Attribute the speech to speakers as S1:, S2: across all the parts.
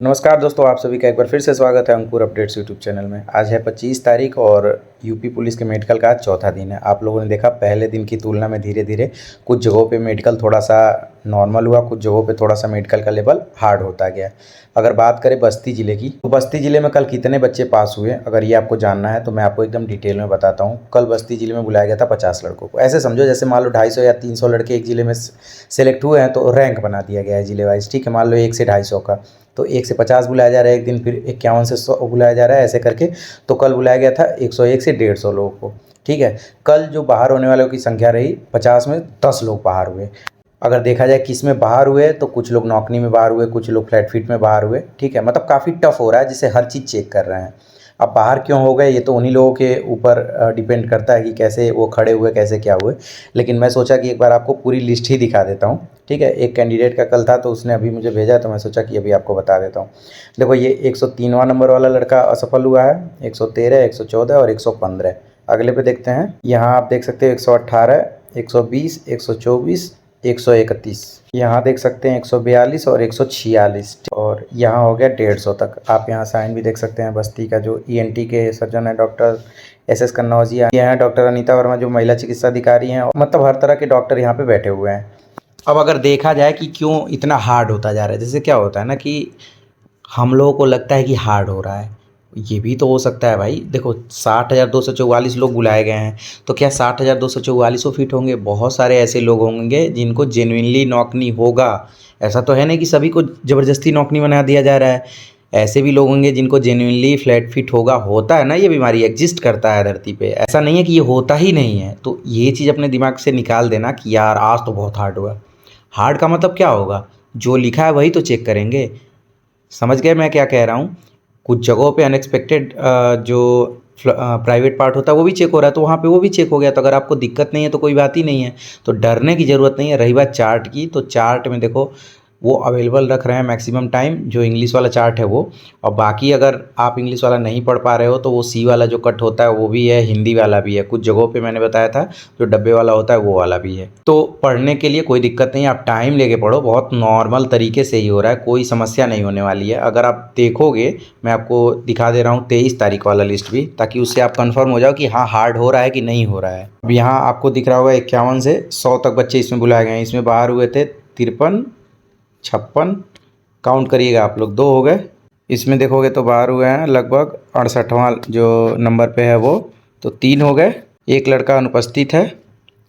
S1: नमस्कार दोस्तों, आप सभी का एक बार फिर से स्वागत है अंकुर अपडेट्स यूट्यूब चैनल में। आज है 25 तारीख और यूपी पुलिस के मेडिकल का आज चौथा दिन है। आप लोगों ने देखा पहले दिन की तुलना में धीरे धीरे कुछ जगहों पे मेडिकल थोड़ा सा नॉर्मल हुआ, कुछ जगहों पे थोड़ा सा मेडिकल का लेवल हार्ड होता गया। अगर बात करें बस्ती ज़िले की, तो बस्ती ज़िले में कल कितने बच्चे पास हुए, अगर ये आपको जानना है तो मैं आपको एकदम डिटेल में बताता हूँ। कल बस्ती ज़िले में बुलाया गया था 50 लड़कों को। ऐसे समझो जैसे मान लो 250 या 300 लड़के एक ज़िले में सेलेक्ट हुए हैं तो रैंक बना दिया गया है ज़िले वाइज। ठीक है, मान लो 1 से 250 का, तो 1 से 50 बुलाया जा रहा है एक दिन, फिर 51 से 100 बुलाया जा रहा है, ऐसे करके। तो कल बुलाया गया था 101 से 150 लोगों को। ठीक है, कल जो बाहर होने वालों की संख्या रही 50 में 10 लोग बाहर हुए। अगर देखा जाए किस में बाहर हुए तो कुछ लोग नौकरी में बाहर हुए, कुछ लोग फ्लैट फीट में बाहर हुए। ठीक है, मतलब काफ़ी टफ हो रहा है, जिससे हर चीज़ चेक कर रहे हैं। अब बाहर क्यों हो गए ये तो उन्हीं लोगों के ऊपर डिपेंड करता है कि कैसे वो खड़े हुए, कैसे क्या हुए। लेकिन मैं सोचा कि एक बार आपको पूरी लिस्ट ही दिखा देता हूँ। ठीक है, एक कैंडिडेट का कल था तो उसने अभी मुझे भेजा, तो मैं सोचा कि अभी आपको बता देता हूँ। देखो, ये 103वां नंबर वाला लड़का असफल हुआ है, 113, 114 और 115। अगले पे देखते हैं। यहाँ आप देख सकते हैं 118, 120, 124, 131। यहाँ देख सकते हैं 142 और 146, और यहाँ हो गया 150 तक। आप यहाँ साइन भी देख सकते हैं बस्ती का जो ईएनटी के सर्जन है डॉक्टर एस कन्नौजी, ये हैं डॉक्टर अनीता वर्मा जो महिला चिकित्सा अधिकारी हैं। मतलब हर तरह के डॉक्टर यहाँ पे बैठे हुए हैं। अब अगर देखा जाए कि क्यों इतना हार्ड होता जा रहा है, जैसे क्या होता है ना कि हम लोगों को लगता है कि हार्ड हो रहा है, ये भी तो हो सकता है भाई। देखो 60,244 लोग बुलाए गए हैं, तो क्या 60,244 फिट होंगे? बहुत सारे ऐसे लोग होंगे जिनको जेन्युइनली नौकरी होगा। ऐसा तो है नहीं कि सभी को ज़बरदस्ती नौकरी बना दिया जा रहा है। ऐसे भी लोग होंगे जिनको जेन्युइनली फ्लैट फिट होगा। होता है ना, ये बीमारी एग्जिस्ट करता है धरती पे, ऐसा नहीं है कि ये होता ही नहीं है। तो ये चीज़ अपने दिमाग से निकाल देना कि यार आज तो बहुत हार्ड हुआ। हार्ड का मतलब क्या होगा? जो लिखा है वही तो चेक करेंगे। समझ गए मैं क्या कह रहा हूँ? कुछ जगहों पे अनएक्सपेक्टेड जो प्राइवेट पार्ट होता है वो भी चेक हो रहा है, तो वहाँ पे वो भी चेक हो गया। तो अगर आपको दिक्कत नहीं है तो कोई बात ही नहीं है, तो डरने की ज़रूरत नहीं है। रही बात चार्ट की, तो चार्ट में देखो वो अवेलेबल रख रहे हैं मैक्सिमम टाइम, जो इंग्लिश वाला चार्ट है वो। और बाकी अगर आप इंग्लिश वाला नहीं पढ़ पा रहे हो तो वो सी वाला जो कट होता है वो भी है, हिंदी वाला भी है। कुछ जगहों पे मैंने बताया था जो डब्बे वाला होता है वो वाला भी है। तो पढ़ने के लिए कोई दिक्कत नहीं है, आप टाइम लेके पढ़ो, बहुत नॉर्मल तरीके से ही हो रहा है, कोई समस्या नहीं होने वाली है। अगर आप देखोगे, मैं आपको दिखा दे रहा हूँ 23 तारीख वाला लिस्ट भी, ताकि उससे आप कंफर्म हो जाओ कि हाँ हार्ड हो रहा है कि नहीं हो रहा है। अब यहाँ आपको दिख रहा होगा 51 से 100 तक बच्चे इसमें बुलाए गए हैं। इसमें बाहर हुए थे 53, 56, काउंट करिएगा आप लोग, 2 हो गए। इसमें देखोगे तो बाहर हुए हैं लगभग 68वां जो नंबर पे है वो, तो 3 हो गए। एक लड़का अनुपस्थित है,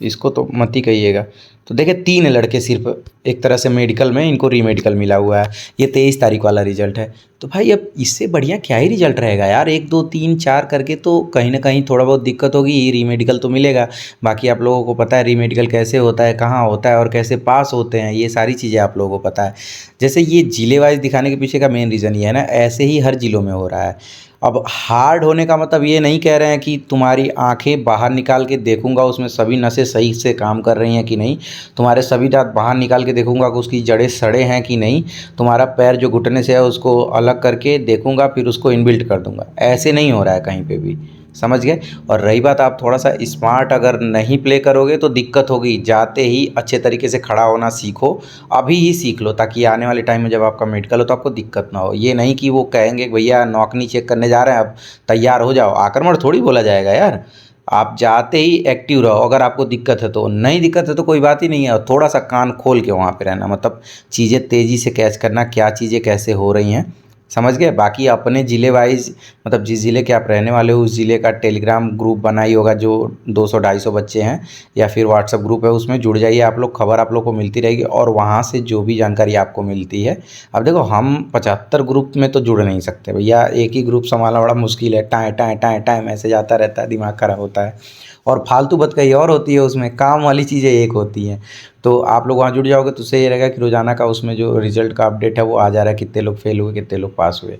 S1: इसको तो मत ही कहिएगा। तो देखिए 3 लड़के सिर्फ एक तरह से मेडिकल में, इनको रीमेडिकल मिला हुआ है। ये 23 तारीख वाला रिजल्ट है। तो भाई अब इससे बढ़िया क्या ही रिजल्ट रहेगा यार, 1 2 3 4 करके तो कहीं ना कहीं थोड़ा बहुत दिक्कत होगी, रीमेडिकल तो मिलेगा। बाकी आप लोगों को पता है रीमेडिकल कैसे होता है, कहाँ होता है और कैसे पास होते हैं, ये सारी चीज़ें आप लोगों को पता है। जैसे ये जिले वाइज दिखाने के पीछे का मेन रीज़न ये है ना, ऐसे ही हर जिलों में हो रहा है। अब हार्ड होने का मतलब ये नहीं कह रहे हैं कि तुम्हारी आंखें बाहर निकाल के देखूंगा उसमें सभी नसें सही से काम कर रही हैं कि नहीं, तुम्हारे सभी दांत बाहर निकाल के देखूंगा कि उसकी जड़ें सड़े हैं कि नहीं, तुम्हारा पैर जो घुटने से है उसको अलग करके देखूंगा फिर उसको इनबिल्ट कर दूंगा। ऐसे नहीं हो रहा है कहीं पे भी, समझ गए। और रही बात, आप थोड़ा सा स्मार्ट अगर नहीं प्ले करोगे तो दिक्कत होगी। जाते ही अच्छे तरीके से खड़ा होना सीखो, अभी ही सीख लो, ताकि आने वाले टाइम में जब आपका मेडिकल हो तो आपको दिक्कत ना हो। ये नहीं कि वो कहेंगे भैया नौकरी चेक करने जा रहे हैं अब तैयार हो जाओ, आक्रमण थोड़ी बोला जाएगा यार। आप जाते ही एक्टिव रहो, अगर आपको दिक्कत है तो। नहीं दिक्कत है तो कोई बात ही नहीं है, और थोड़ा सा कान खोल के वहाँ पे रहना, मतलब चीज़ें तेज़ी से कैच करना, क्या चीज़ें कैसे हो रही हैं, समझ गए। बाकी अपने ज़िले वाइज, मतलब जिस ज़िले के आप रहने वाले हो उस ज़िले का टेलीग्राम ग्रुप बनाई होगा जो 200-250 बच्चे हैं, या फिर व्हाट्सअप ग्रुप है, उसमें जुड़ जाइए आप लोग। खबर आप लोग को मिलती रहेगी और वहाँ से जो भी जानकारी आपको मिलती है। अब देखो हम 75 ग्रुप में तो जुड़ नहीं सकते भैया, एक ही ग्रुप संभालना बड़ा मुश्किल है। टाएँ टाएँ टाएँ टाएँ ऐसे जाता रहता है, दिमाग खराब होता है। और फालतू बात कहीं और होती है, उसमें काम वाली चीज़ें एक होती हैं। तो आप लोग वहाँ जुड़ जाओगे तो उससे ये रहेगा कि रोज़ाना का उसमें जो रिज़ल्ट का अपडेट है वो आ जा रहा है, कितने लोग फेल हुए, कितने लोग पास हुए।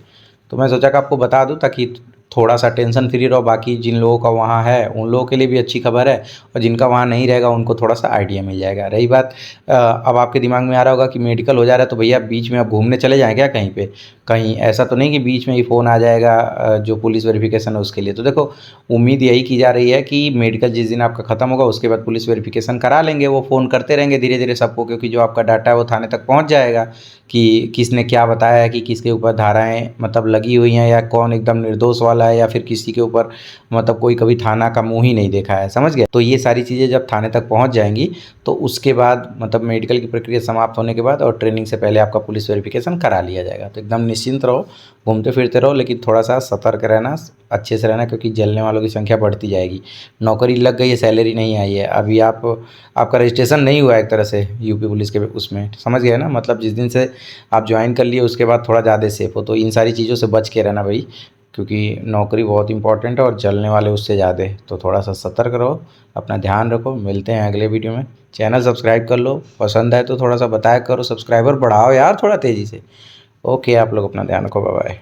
S1: तो मैं सोचा कि आपको बता दूं ताकि थोड़ा सा टेंशन फ्री रहो। बाकी जिन लोगों का वहाँ है उन लोगों के लिए भी अच्छी खबर है, और जिनका वहाँ नहीं रहेगा उनको थोड़ा सा आइडिया मिल जाएगा। रही बात, अब आपके दिमाग में आ रहा होगा कि मेडिकल हो जा रहा है तो भैया बीच में अब घूमने चले जाएँ क्या कहीं पे? कहीं ऐसा तो नहीं कि बीच में ही फ़ोन आ जाएगा जो पुलिस वेरिफिकेशन है उसके लिए। तो देखो, उम्मीद यही की जा रही है कि मेडिकल जिस दिन आपका ख़त्म होगा उसके बाद पुलिस वेरिफिकेशन करा लेंगे, वो फ़ोन करते रहेंगे धीरे धीरे सबको, क्योंकि जो आपका डाटा है वो थाने तक पहुंच जाएगा कि किसने क्या बताया है, कि किसके ऊपर धाराएं मतलब लगी हुई हैं, या कौन एकदम निर्दोष वाला है, या फिर किसी के ऊपर मतलब कोई कभी थाना का मुंह ही नहीं देखा है, समझ गए। तो ये सारी चीज़ें जब थाने तक पहुंच जाएंगी तो उसके बाद मतलब मेडिकल की प्रक्रिया समाप्त होने के बाद और ट्रेनिंग से पहले आपका पुलिस वेरिफिकेशन करा लिया जाएगा। तो एकदम निश्चिंत रहो, घूमते फिरते रहो, लेकिन थोड़ा सा सतर्क रहना, अच्छे से रहना, क्योंकि जलने वालों की संख्या बढ़ती जाएगी। नौकरी लग गई है, सैलरी नहीं आई है, अभी आपका रजिस्ट्रेशन नहीं हुआ है एक तरह से यूपी पुलिस के उसमें, समझ गए ना। मतलब जिस दिन से आप ज्वाइन कर लिए उसके बाद थोड़ा ज़्यादा सेफ हो। तो इन सारी चीज़ों से बच के रहना भाई, क्योंकि नौकरी बहुत इंपॉर्टेंट है और जलने वाले उससे ज़्यादा। तो थोड़ा सा सतर्क रहो, अपना ध्यान रखो। मिलते हैं अगले वीडियो में। चैनल सब्सक्राइब कर लो, पसंद आए तो थोड़ा सा बताया करो, सब्सक्राइबर बढ़ाओ यार थोड़ा तेज़ी से। ओके, आप लोग अपना ध्यान रखो, बाय बाय।